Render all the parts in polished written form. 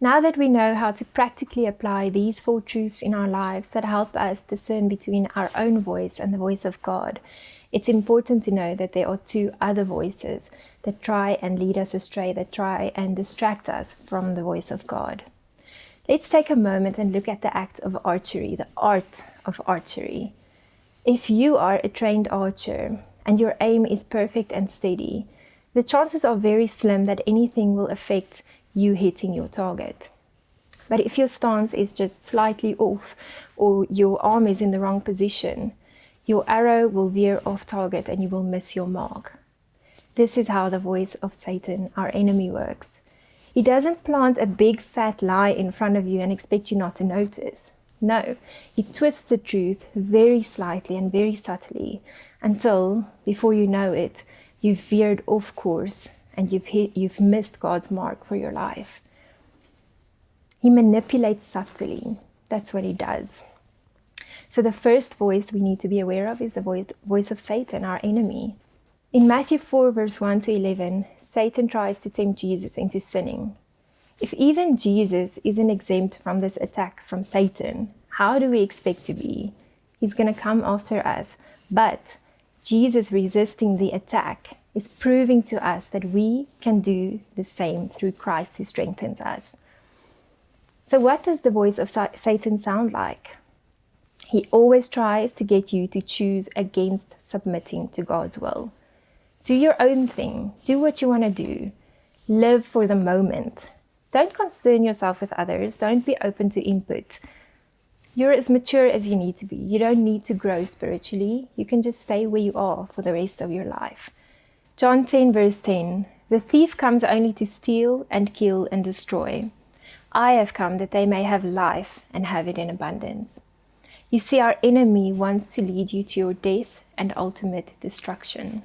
Now that we know how to practically apply these 4 truths in our lives that help us discern between our own voice and the voice of God, it's important to know that there are 2 other voices that try and lead us astray, that try and distract us from the voice of God. Let's take a moment and look at the act of archery, the art of archery. If you are a trained archer and your aim is perfect and steady, the chances are very slim that anything will affect you hitting your target. But if your stance is just slightly off or your arm is in the wrong position, your arrow will veer off target and you will miss your mark. This is how the voice of Satan, our enemy, works. He doesn't plant a big fat lie in front of you and expect you not to notice. No, he twists the truth very slightly and very subtly until, before you know it, you've veered off course and you've missed God's mark for your life. He manipulates subtly. That's what he does. So the first voice we need to be aware of is the voice of Satan, our enemy. In Matthew 4, verse 1 to 11, Satan tries to tempt Jesus into sinning. If even Jesus isn't exempt from this attack from Satan, how do we expect to be? He's going to come after us. But Jesus resisting the attack is proving to us that we can do the same through Christ who strengthens us. So what does the voice of Satan sound like? He always tries to get you to choose against submitting to God's will. Do your own thing. Do what you want to do. Live for the moment. Don't concern yourself with others. Don't be open to input. You're as mature as you need to be. You don't need to grow spiritually. You can just stay where you are for the rest of your life. John 10, verse 10, "The thief comes only to steal and kill and destroy. I have come that they may have life and have it in abundance." You see, our enemy wants to lead you to your death and ultimate destruction.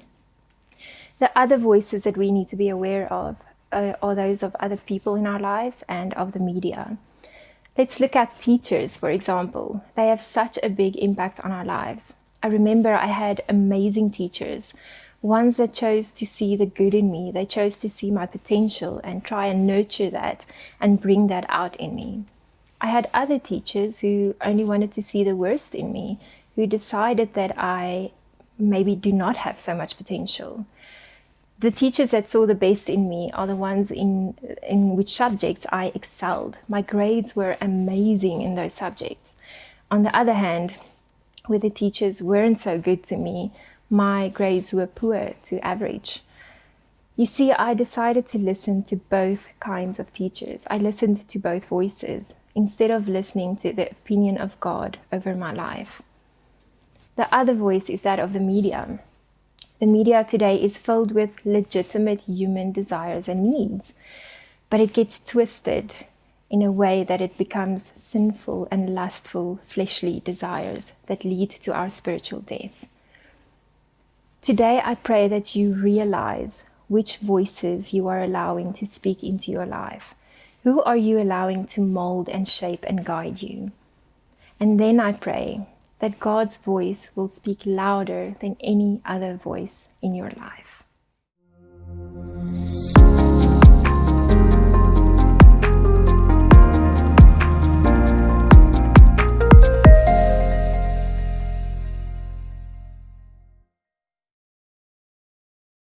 The other voices that we need to be aware of are those of other people in our lives and of the media. Let's look at teachers, for example. They have such a big impact on our lives. I remember I had amazing teachers, ones that chose to see the good in me. They chose to see my potential and try and nurture that and bring that out in me. I had other teachers who only wanted to see the worst in me, who decided that I maybe do not have so much potential. The teachers that saw the best in me are the ones in which subjects I excelled. My grades were amazing in those subjects. On the other hand, where the teachers weren't so good to me, my grades were poor to average. You see, I decided to listen to both kinds of teachers. I listened to both voices instead of listening to the opinion of God over my life. The other voice is that of the media. The media today is filled with legitimate human desires and needs, but it gets twisted in a way that it becomes sinful and lustful, fleshly desires that lead to our spiritual death. Today, I pray that you realize which voices you are allowing to speak into your life. Who are you allowing to mold and shape and guide you? And then I pray that God's voice will speak louder than any other voice in your life.